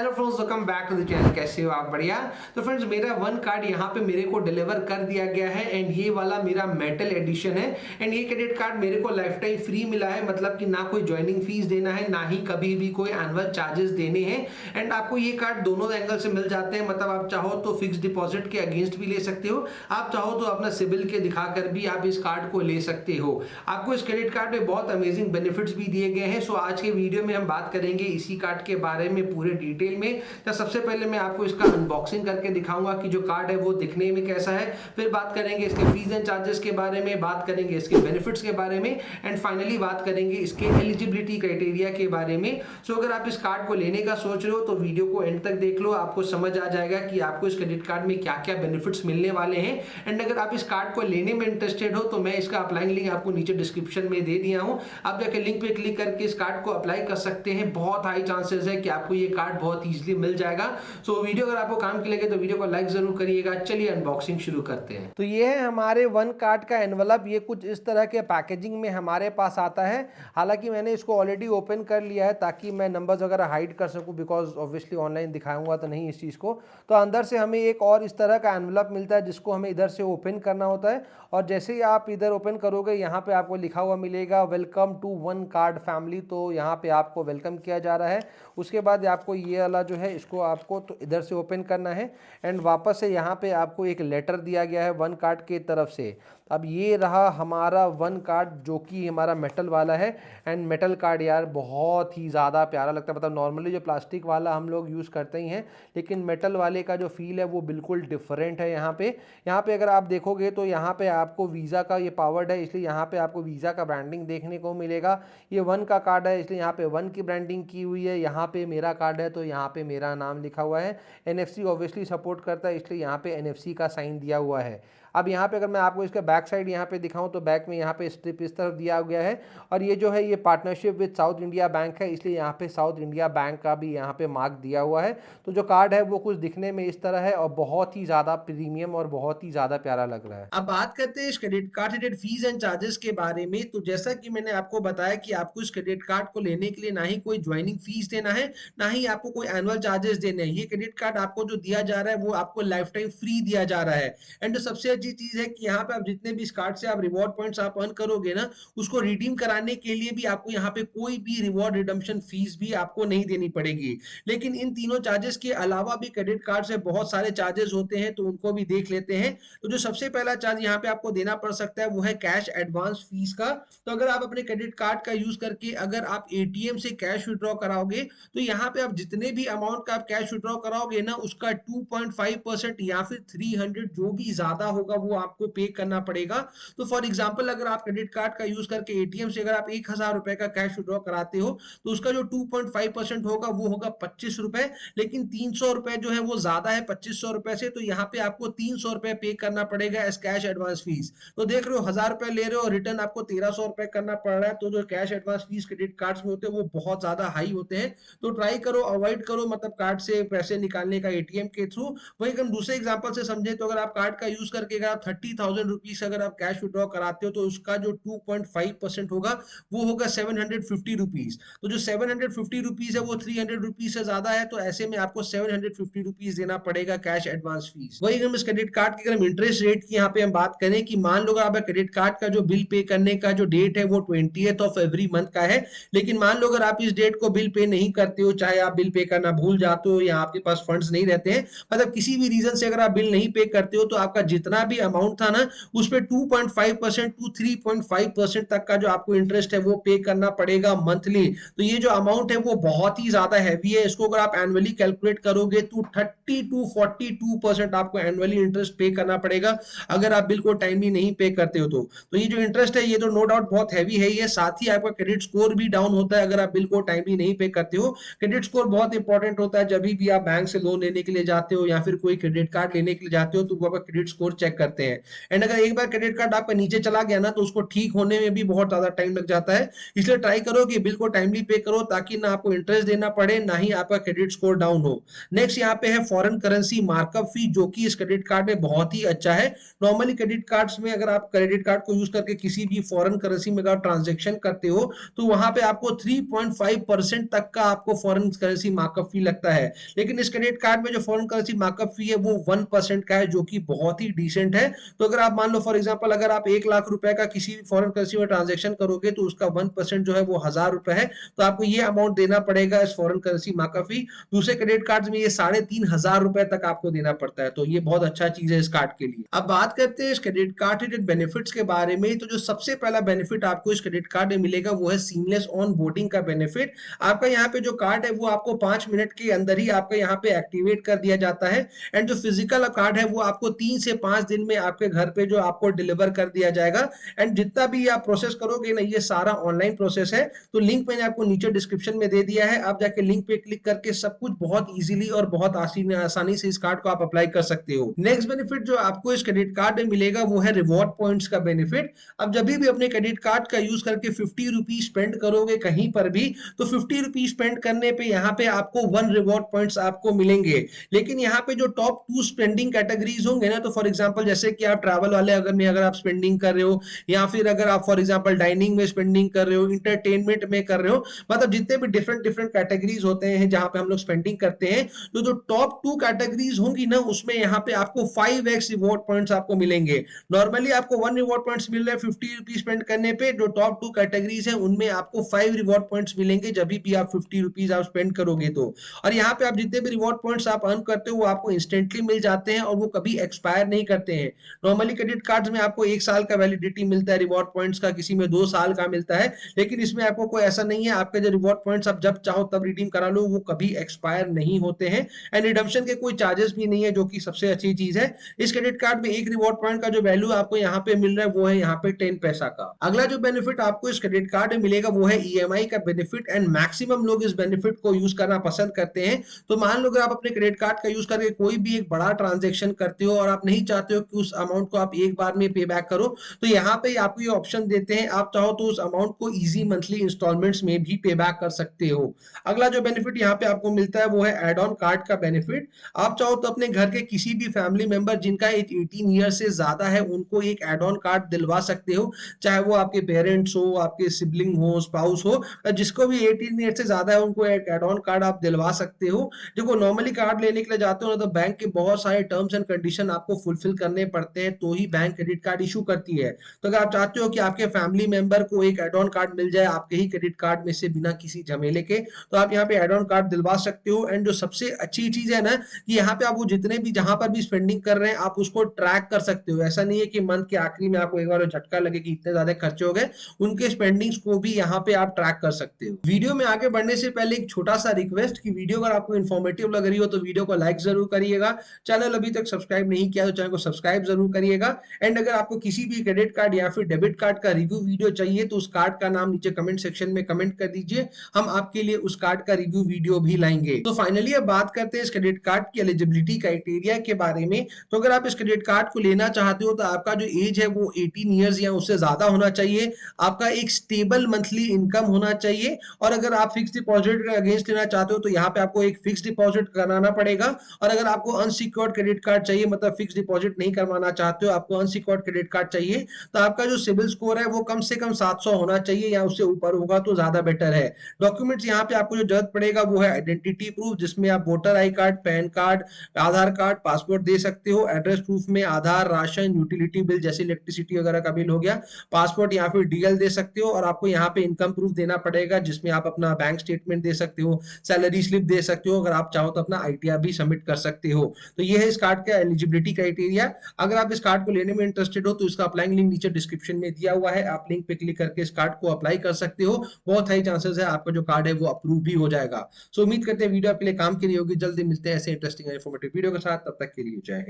Hello friends, welcome back to the channel. कैसे हो आप? बढ़िया। तो फ्रेंड्स, मेरा वन कार्ड यहाँ पे मेरे को डिलीवर कर दिया गया है एंड ये वाला मेरा मेटल एडिशन है एंड ये क्रेडिट कार्ड मेरे को लाइफ टाइम फ्री मिला है। मतलब कि ना कोई ज्वाइनिंग फीस देना है, ना ही कभी भी कोई एनुअल चार्जेस देने हैं एंड आपको ये कार्ड दोनों एंगल से मिल जाते हैं। मतलब आप चाहो तो फिक्स डिपॉजिट के अगेंस्ट भी ले सकते हो, आप चाहो तो अपना सिबिल के दिखाकर भी आप इस कार्ड को ले सकते हो। आपको इस क्रेडिट कार्ड में बहुत अमेजिंग बेनिफिट्स भी दिए गए हैं। सो आज के वीडियो में हम बात करेंगे इसी कार्ड के बारे में पूरे डिटेल में। तो सबसे पहले मैं आपको इसका अनबॉक्सिंग करके दिखाऊंगा कि जो कार्ड है वो दिखने में कैसा है, फिर बात करेंगे इसके फीस एंड चार्जेस के बारे में, बात करेंगे इसके बेनिफिट्स के बारे में एंड फाइनली बात करेंगे इसके एलिजिबिलिटी क्राइटेरिया के बारे में। सो अगर आप इस कार्ड को लेने का सोच रहे हो तो वीडियो को एंड तक देख लो, आपको समझ आ जाएगा कि आपको इस क्रेडिट कार्ड में क्या क्या बेनिफिट्स मिलने वाले हैं। एंड अगर आप इस कार्ड को लेने में इंटरेस्टेड हो तो मैं इसका अप्लाइंग लिंक आपको नीचे डिस्क्रिप्शन में दे दिया हूं, आप जाकर लिंक पे क्लिक करके इस कार्ड को अप्लाई कर सकते हैं। बहुत हाई चांसेस है कि आपको ये कार्ड बहुत इजीली मिल जाएगा। सो वीडियो अगर आपको काम की लगे तो वीडियो को लाइक जरूर करिएगा। चलिए अनबॉक्सिंग शुरू करते हैं। तो ये है हमारे वन कार्ड का एनवलप। ये कुछ इस तरह के पैकेजिंग में हमारे पास आता है। हालांकि मैंने इसको ऑलरेडी ओपन कर लिया है ताकि मैं नंबर्स वगैरह हाइड कर सकूं, बिकॉज ऑब्वियसली ऑनलाइन दिखाऊंगा तो नहीं इस चीज़ को। तो अंदर से हमें एक और इस तरह का एनवलप मिलता है जिसको हमें इधर से ओपन करना होता है और जैसे ही आप इधर ओपन करोगे यहाँ पे आपको लिखा हुआ मिलेगा welcome to one card family. तो यहाँ पे आपको वेलकम किया जा रहा है। उसके बाद आपको ये वाला जो है इसको आपको तो इधर से ओपन करना है एंड वापस से यहाँ पे आपको एक लेटर दिया गया है वन कार्ड के तरफ से। अब ये रहा हमारा वन कार्ड जो कि हमारा मेटल वाला है एंड मेटल कार्ड यार बहुत ही ज़्यादा प्यारा लगता है। मतलब नॉर्मली जो प्लास्टिक वाला हम लोग यूज़ करते ही हैं, लेकिन मेटल वाले का जो फील है वो बिल्कुल डिफरेंट है। यहाँ पे अगर आप देखोगे तो यहाँ पे आपको वीज़ा का ये पावर्ड है, इसलिए यहाँ पे आपको वीज़ा का ब्रांडिंग देखने को मिलेगा। ये वन का कार्ड है इसलिए यहाँ पे वन की ब्रांडिंग की हुई है। यहाँ पे मेरा कार्ड है तो यहाँ पे मेरा नाम लिखा हुआ है। NFC ऑब्वियसली सपोर्ट करता है इसलिए यहाँ पे NFC का साइन दिया हुआ है। अब यहाँ पे अगर मैं आपको इसका बैक साइड यहाँ पे दिखाऊं तो बैक में यहाँ पे स्ट्रिप इस तरफ दिया गया है और ये जो है ये partnership with south India bank है, इसलिए यहाँ पे साउथ इंडिया बैंक का भी यहाँ पे मार्क दिया हुआ है। तो जो कार्ड है वो कुछ दिखने में इस तरह है और बहुत ही ज़्यादा प्रीमियम और बहुत ही ज़्यादा प्यारा लग रहा है। अब बात करते हैं इस credit card related fees and charges के बारे में। तो जैसा कि मैंने आपको बताया कि आपको इस क्रेडिट कार्ड को लेने के लिए ना ही कोई ज्वाइनिंग फीस देना है, ना ही आपको कोई एनुअल चार्जेस देने हैं। ये क्रेडिट कार्ड आपको जो दिया जा रहा है वो आपको लाइफ टाइम फ्री दिया जा रहा है। एंड सबसे अच्छी चीज है कि यहाँ पे आप जितने भी इस कार्ड से आप रिवॉर्ड पॉइंट्स आप अर्न करोगे ना, उसको रिडीम कराने के लिए भी आपको यहाँ पे कोई भी रिवॉर्ड रिडम्पशन फीस भी आपको नहीं देनी पड़ेगी। लेकिन इन तीनों चार्जेस के अलावा भी क्रेडिट कार्ड से बहुत सारे चार्जेस होते हैं, तो उनको भी देख लेते हैं। तो जो सबसे पहला चार्ज यहाँ पे आपको देना पड़ सकता है वो है कैश एडवांस फीस का। तो अगर आप अपने क्रेडिट कार्ड का यूज करके अगर आप एटीएम से कैश विड्रॉ कराओगे तो यहाँ पे आप जितने भी अमाउंट का आप कैश विड्रॉ कराओगे ना, उसका 2.5% या फिर 300 जो भी ज्यादा होगा वो आपको पे करना पड़ेगा। तो फॉर एग्जांपल अगर आप क्रेडिट कार्ड का यूज करके एटीएम से अगर आप 1000 रुपए का कैश विड्रॉ कराते हो तो उसका जो 2.5% होगा वो होगा 25 रुपए। लेकिन 300 रुपए जो है वो ज्यादा है 2500 रुपए से, तो यहाँ पे आपको 300 रुपए पे करना पड़ेगा एज कैश एडवांस फीस। तो देख रहे हो 1000 रुपए ले रहे हो, रिटर्न आपको 1300 रुपए करना पड़ रहा है। तो जो cash advance fees credit cards में होते हैं वो बहुत ज्यादा हाई होते हैं। तो ट्राई करो, अवॉइड करो मतलब कार्ड से पैसे निकालने का एटीएम के थ्रू। वही हम दूसरे एग्जांपल से समझे तो अगर आप कार्ड का यूज करके अगर आप 30,000 रुपीज अगर आप कैश विड्रॉ कराते हो तो उसका जो 2.5% होगा वो होगा 750 रुपीज। तो जो 750 रुपीज है वो 300 रुपीज से ज्यादा है, तो ऐसे में आपको 750 रुपीज देना पड़ेगा कैश एडवांस फीस। वही हम इस क्रेडिट कार्ड की अगर हम इंटरेस्ट रेट की यहाँ पे हम बात करें कि मान लो आप क्रेडिट कार्ड का जो बिल पे करने का जो डेट है वो 20th ऑफ एवरी मंथ का है, लेकिन मान लो अगर आप इस डेट को बिल पे नहीं करते हो, चाहे आप बिल पे करना भूल जाते हो या आपके पास फंड्स नहीं रहते हैं, मतलब किसी भी रीजन से अगर आप बिल नहीं पे करते हो तो आपका जितना भी अमाउंट था ना उस पे 2.5% टू 3.5% तक का जो आपको इंटरेस्ट है वो पे करना पड़ेगा मंथली। तो ये जो अमाउंट है वो बहुत ही ज्यादा हैवी है। इसको अगर आप एनुअली कैलकुलेट करोगे तो 30 टू 42% आपको एनुअली इंटरेस्ट पे करना पड़ेगा अगर आप बिल को टाइमली नहीं पे करते हो तो ये जो इंटरेस्ट है ये तो नो डाउट बहुत हैवी है। ये साथ ही आपका क्रेडिट स्कोर भी डाउन होता है अगर आप बिल को टाइमली नहीं पे करते हो। क्रेडिट स्कोर बहुत इंपॉर्टेंट होता है जब भी आप बैंक से लोन लेने के लिए जाते हो या फिर कोई क्रेडिट कार्ड लेने के लिए जाते हो तो वो आपका क्रेडिट स्कोर चेक करते हैं। एंड अगर एक बार क्रेडिट कार्ड आपका नीचे चला गया ना तो उसको ठीक होने में भी बहुत ज्यादा टाइम लग जाता है। इसलिए ट्राई करो कि बिल को टाइमली पे करो, ताकि ना आपको इंटरेस्ट देना पड़े ना ही आपका क्रेडिट स्कोर डाउन हो। नेक्स्ट यहाँ पे है फॉरेन करेंसी मार्कअप फी, जो कि इस क्रेडिट कार्ड में बहुत ही अच्छा है। नॉर्मली क्रेडिट कार्ड्स में अगर आप क्रेडिट कार्ड को यूज करके किसी भी फॉरेन करेंसी में अगर ट्रांजेक्शन करते हो तो वहां पे आपको 3.5% तक का आपको फॉरेन करेंसी मार्कअप फी लगता है। लेकिन इस क्रेडिट कार्ड में जो फॉरेन करेंसी मार्कअप फी है वो 1% का है, जो कि बहुत ही डिसेंट है। तो अगर आप मान लो फॉर एग्जांपल अगर आप 1 लाख रुपए का किसी भी फॉरेन करेंसी में ट्रांजेक्शन करोगे तो उसका 1% जो है वो 1000 रुपए है। तो आपको ये अमाउंट देना पड़ेगा इस फॉरेन करेंसी मार्कअप फी। दूसरे क्रेडिट कार्ड में ये 3500 रुपए तक आपको देना पड़ता है। तो ये बहुत अच्छा चीज है इस कार्ड के लिए। अब बात करते हैं इस क्रेडिट कार्ड के बेनिफिट्स के बारे में। तो जो सबसे पहला बेनिफिट आपको इस क्रेडिट कार्ड में मिलेगा वो है सीमलेस ऑन बोर्डिंग का बेनिफिट। आपका यहाँ पे जो कार्ड है वो आपको 5 मिनट के अंदर ही आपका यहाँ पे एक्टिवेट कर दिया जाता है। एंड जो फिजिकल कार्ड है वो आपको 3 से 5 दिन में आपके घर पे जो आपको डिलीवर कर दिया जाएगा। एंड जितना भी आप प्रोसेस करोगे ना, ये सारा ऑनलाइन प्रोसेस है। तो लिंक मैंने आपको नीचे डिस्क्रिप्शन में दे दिया है, आप जाके लिंक पे क्लिक करके सब कुछ बहुत इजीली और बहुत आसानी से इस कार्ड को आप अप्लाई कर सकते हो। नेक्स्ट बेनिफिट जो आपको इस क्रेडिट कार्ड में मिलेगा वो है रिवॉर्ड पॉइंट्स का बेनिफिट। अब जब भी अपने क्रेडिट कार्ड का यूज करके 50 रुपीज स्पेंड करोगे कहीं पर भी, तो 50 रुपीज स्पेंड करने पे यहाँ पे आपको 1 रिवॉर्ड पॉइंट्स आपको मिलेंगे। लेकिन यहाँ पे जो टॉप 2 स्पेंडिंग कैटेगरीज होंगे ना, तो फॉर एग्जांपल जैसे कि आप ट्रैवल वाले अगर आप स्पेंडिंग कर रहे हो, या फिर अगर आप फॉर एग्जांपल डाइनिंग में स्पेंडिंग कर रहे हो, इंटरटेनमेंट में कर रहे हो, मतलब जितने भी डिफरेंट डिफरेंट कैटेगरीज होते हैं जहां पे हम लोग स्पेंडिंग करते हैं, तो जो टॉप 2 कैटेगरीज होंगी ना उसमें यहाँ पे आपको 5x रिवॉर्ड पॉइंट्स आपको मिलेंगे। नॉर्मली आपको 1 रिवॉर्ड पॉइंट्स मिल रहे हैं 50 रुपीज स्पेंड करने पे। जो टॉप 2 कैटेगरीज है उनमें आपको 5 रिवॉर्ड पॉइंट्स मिलेंगे जब भी आप 50 रुपीज आप स्पेंड करोगे तो। और यहाँ पे आप जितने भी रिवॉर्ड पॉइंट्स आप अर्न करते हो वो आपको इंस्टेंटली मिल जाते हैं और वो कभी एक्सपायर नहीं करते हैं। नॉर्मली क्रेडिट कार्ड्स में आपको 1 साल का वैलिडिटी मिलता है रिवॉर्ड पॉइंट्स का, किसी में 2 साल का मिलता है, लेकिन इसमें आपको कोई ऐसा नहीं है। आपके जो रिवॉर्ड पॉइंट्स आप जब चाहो तब रिडीम करा लो, वो कभी एक्सपायर नहीं होते हैं। एंड रिडम्पशन के कोई चार्जेस भी नहीं है, जो कि सबसे अच्छी चीज है। इस क्रेडिट कार्ड में एक रिवॉर्ड पॉइंट का जो वैल्यू आपको यहाँ पे मिल रहा है वो है यहाँ पे 10 पैसा का। अगला जो बेनिफिट आपको इस क्रेडिट कार्ड में मिलेगा वो है ईएमआई का बेनिफिट। एंड मैक्सिमम लोग इस बेनिफिट को यूज करना पसंद करते हैं। तो मान लो अगर आप अपने क्रेडिट कार्ड का यूज करके कोई भी एक बड़ा ट्रांजेक्शन करते हो और आप नहीं चाहते हो कि उस अमाउंट को आप एक बार में पे बैक करो, तो यहाँ पे आपको ये ऑप्शन देते हैं, आप चाहो तो उस अमाउंट को इजी मंथली इंस्टॉलमेंट्स में भी पे बैक कर सकते हो। अगला जो बेनिफिट यहाँ पे आपको मिलता है वो है एड ऑन कार्ड का बेनिफिट। आप चाहो तो अपने घर के किसी भी फैमिली मेंबर जिनका एज 18 ईयर से ज्यादा है उनको एक एड ऑन कार्ड दिलवा सकते हो, चाहे वो आपके पेरेंट्स हो, आपके सिबलिंग हो, स्पाउस हो, जिसको भी 18 ईयर से ज्यादा है उनको एक एड ऑन कार्ड आप दिलवा सकते हो। देखो नॉर्मली कार्ड लेने के लिए जाते हो ना, तो बैंक के बहुत सारे टर्म्स एंड कंडीशन आपको फुलफिल करने पड़ते हैं, तो ही बैंक क्रेडिट कार्ड इशू करती है। तो अगर आप चाहते हो कि आपके फैमिली मेंबर को एक एड ऑन कार्ड मिल जाए आपके ही क्रेडिट कार्ड में से बिना किसी झमेले के, तो आप यहाँ पे एड ऑन कार्ड दिलवा सकते हो। एंड जो सबसे अच्छी चीज है ना, कि यहाँ पे आप वो जितने भी जहां पर भी स्पेंडिंग कर रहे हैं आप उसको ट्रैक कर सकते हो। ऐसा नहीं है कि मंथ के आखिरी में आपको एक बार झटका लगे कि इतने ज्यादा खर्चे हो गए, उनके स्पेंडिंग्स को भी यहाँ पे आप ट्रैक कर सकते हो। वीडियो में आगे बढ़ने से पहले एक छोटा सा रिक्वेस्ट, कि वीडियो अगर आपको इन्फॉर्मेटिव लग रही हो तो वीडियो को लाइक जरूर करिएगा। चैनल अभी तक सब्सक्राइब नहीं किया तो चैनल को सब्सक्राइब जरूर करिएगा। एंड अगर आपको किसी भी क्रेडिट कार्ड या फिर डेबिट कार्ड का रिव्यू वीडियो चाहिए तो उस कार्ड का नाम नीचे कमेंट सेक्शन में कमेंट कर दीजिए, हम आपके लिए उस कार्ड का रिव्यू वीडियो भी लाएंगे। तो फाइनली अब बात करते हैं इस क्रेडिट कार्ड की एलिजिबिलिटी क्राइटेरिया के बारे में। तो अगर आप इस क्रेडिट कार्ड को लेना चाहते हो तो आपका जो एज है वो 18 ईयर्स या उससे ज्यादा होना चाहिए, आपका एक स्टेबल मंथली इनकम होना चाहिए, और अगर आप फिक्स डिपॉजिट अगेंस्ट लेना चाहते हो तो यहाँ पे आपको एक फिक्स डिपॉजिट कराना पड़ेगा। और अगर आपको अनसिक्योर्ड क्रेडिट कार्ड चाहिए, मतलब फिक्स डिपॉजिट नहीं करवाना चाहते हो, आपको अनसिक्योर्ड क्रेडिट कार्ड चाहिए, तो आपका जो सिविल स्कोर है वो कम से कम 700 होना चाहिए या उससे ऊपर होगा तो ज्यादा बेटर है। डॉक्यूमेंट्स यहाँ पे आपको जो जरूरत पड़ेगा वो है आइडेंटिटी प्रूफ, जिसमें आप voter I card, PAN card, Aadhaar card, passport दे सकते हो। एड्रेस प्रूफ में आधार, राशन, यूटिलिटी बिल जैसे इलेक्ट्रिसिटी वगैरह का बिल हो गया, पासपोर्ट या फिर डीएल दे सकते हो। और आपको यहाँ पे इनकम प्रूफ देना पड़ेगा, जिसमें आप अपना बैंक स्टेटमेंट दे सकते हो, सैलरी स्लिप दे सकते हो, अगर आप चाहो तो अपना आईटीआर भी सबमिट कर सकते हो। तो ये है इस कार्ड का एलिजिबिलिटी क्राइटेरिया। अगर आप इस कार्ड को लेने में इंटरेस्टेड हो तो इसका अप्लाइंग लिंक नीचे डिस्क्रिप्शन में दिया हुआ है, आप लिंक पे क्लिक करके इस कार्ड को अप्लाई कर सकते हो। बहुत हाई चांसेस है आपका जो कार्ड है वो अप्रूव भी हो जाएगा। सो उम्मीद करते हैं वीडियो आपके लिए काम की रही होगी। जल्दी मिलते हैं ऐसे इंटरेस्टिंग इन्फॉर्मेटिव वीडियो के साथ, तब तक के लिए जय हिंद।